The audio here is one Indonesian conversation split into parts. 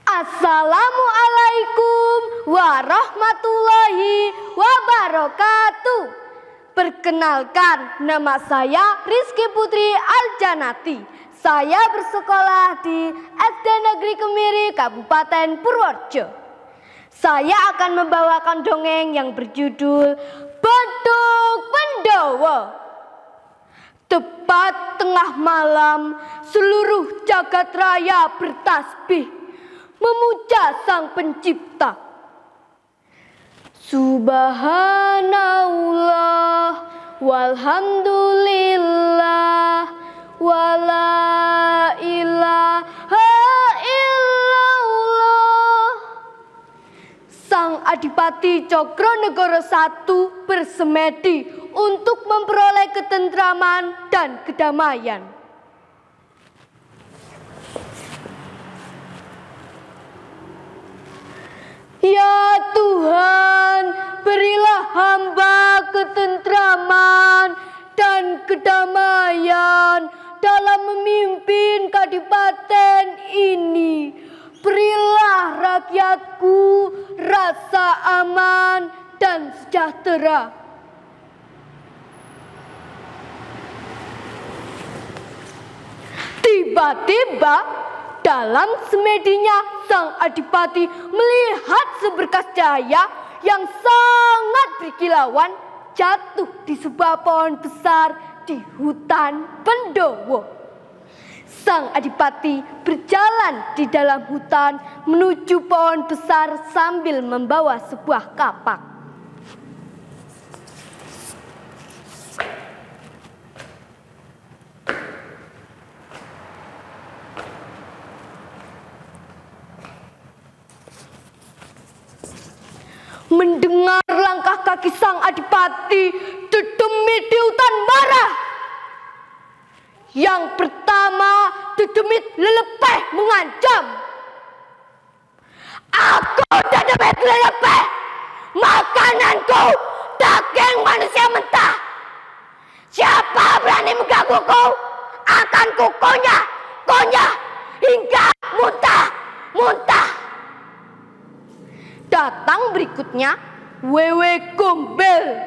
Assalamualaikum warahmatullahi wabarakatuh. Perkenalkan, nama saya Rizky Putri Aljanati. Saya bersekolah di SD Negeri Kemiri, Kabupaten Purworejo. Saya akan membawakan dongeng yang berjudul Bedug Pendowo. Tepat tengah malam, seluruh jagat raya bertasbih memuja Sang Pencipta. Subhanallah walhamdulillah wala ilaha illallah. Sang Adipati Cokronegoro I bersemedi untuk memperoleh ketentraman dan kedamaian. Ya Tuhan, berilah hamba ketentraman dan kedamaian dalam memimpin kadipaten ini. Berilah rakyatku rasa aman dan sejahtera. Tiba-tiba dalam semedinya Sang Adipati melihat seberkas cahaya yang sangat berkilauan jatuh di sebuah pohon besar di hutan Pendowo. Sang Adipati berjalan di dalam hutan menuju pohon besar sambil membawa sebuah kapak. Mendengar langkah kaki Sang Adipati, Dedemit di hutan marah. Yang pertama, Dedemit lelepeh mengancam. Aku Dedemit lelepeh, makananku daging manusia mentah. Siapa berani menggangguku, akan kukunyah hingga muntah. Datang berikutnya Wewe Gombel.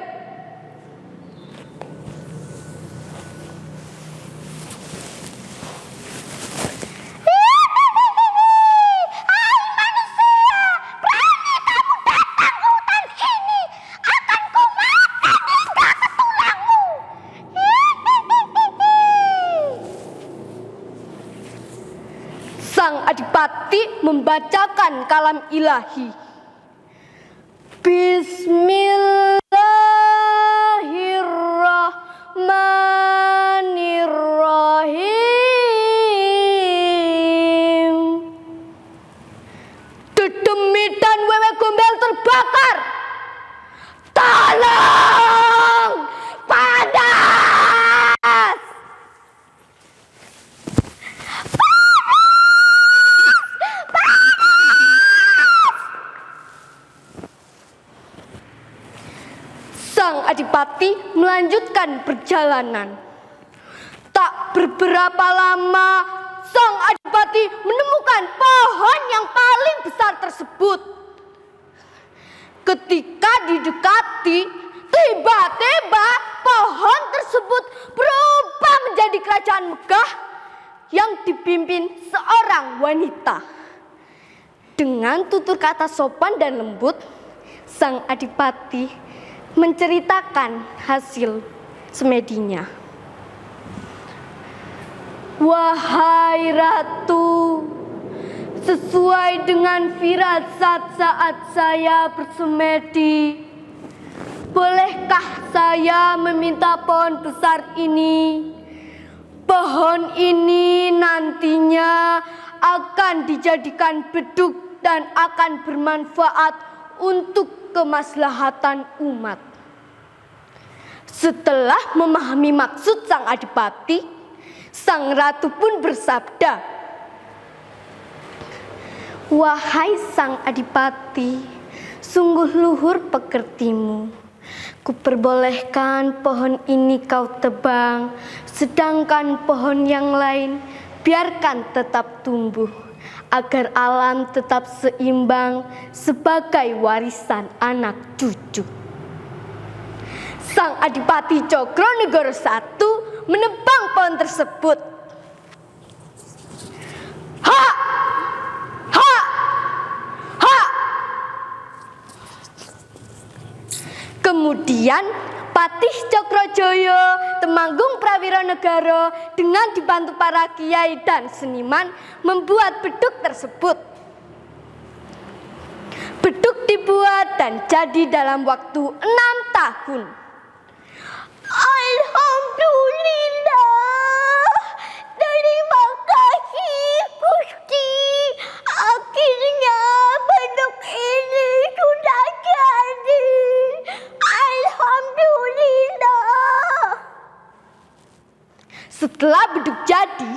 Sang Adipati membacakan kalam ilahi. Bismillahirrahmanirrahim. Dedemit dan Wewe Gombel terbakar. Tolong, panas! Sang Adipati melanjutkan perjalanan. Tak beberapa lama, Sang Adipati menemukan pohon yang paling besar tersebut. Ketika didekati, tiba-tiba pohon tersebut berubah menjadi kerajaan megah yang dipimpin seorang wanita. Dengan tutur kata sopan dan lembut, Sang Adipati menceritakan hasil semedinya. Wahai Ratu, sesuai dengan firasat saat saya bersemedi, bolehkah saya meminta pohon besar ini? Pohon ini nantinya akan dijadikan bedug dan akan bermanfaat untuk kemaslahatan umat. Setelah memahami maksud Sang Adipati, Sang Ratu pun bersabda, "Wahai Sang Adipati, sungguh luhur pekertimu. Kuperbolehkan pohon ini kau tebang, sedangkan pohon yang lain biarkan tetap tumbuh agar alam tetap seimbang sebagai warisan anak cucu. Sang Adipati Cokronegoro I menebang pohon tersebut. Ha! Ha! Ha! Kemudian Patih Cokrojoyo, Temanggung Prawironegoro dengan dibantu para kiai dan seniman membuat beduk tersebut. Beduk dibuat dan jadi dalam waktu 6 tahun. Alhamdulillah, terima kasih Gusti. Akhirnya beduk ini sudah jadi. Alhamdulillah. Setelah beduk jadi,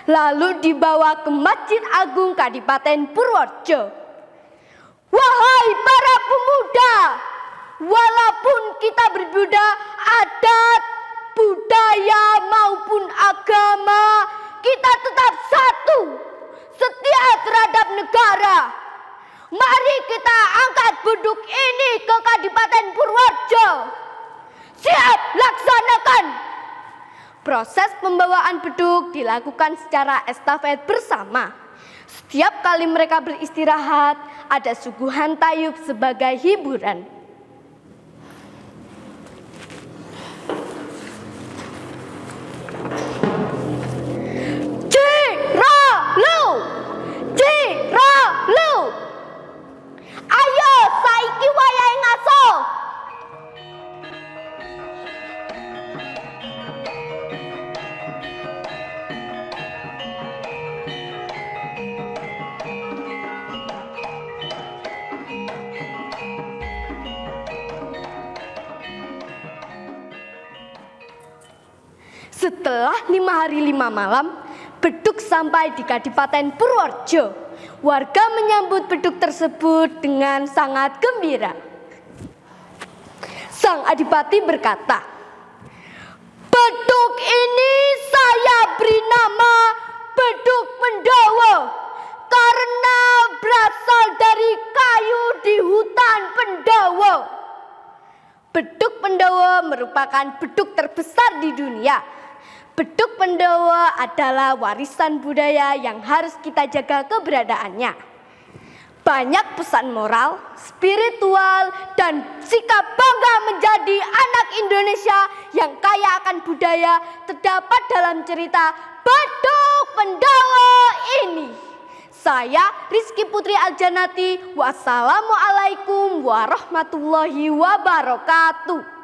lalu dibawa ke Masjid Agung Kadipaten Purworejo. Wahai para pemuda, walaupun kita berbeda adat, budaya maupun agama, kita tetap satu, setia terhadap negara. Mari kita angkat beduk ini ke Kadipaten Purworejo. Siap, laksanakan. Proses pembawaan beduk dilakukan secara estafet bersama. Setiap kali mereka beristirahat, ada suguhan tayub sebagai hiburan. Jiralu, ayo saiki wayahe ngaso. Setelah 5 hari 5 malam, beduk sampai di Kadipaten Purworejo. Warga menyambut beduk tersebut dengan sangat gembira. Sang Adipati berkata, beduk ini saya beri nama beduk Pendowo karena berasal dari kayu di hutan Pendowo. Beduk Pendowo merupakan beduk terbesar di dunia. Beduk Pendowo adalah warisan budaya yang harus kita jaga keberadaannya. Banyak pesan moral, spiritual, dan sikap bangga menjadi anak Indonesia yang kaya akan budaya terdapat dalam cerita Beduk Pendowo ini. Saya Rizky Putri Aljanati. Wassalamualaikum warahmatullahi wabarakatuh.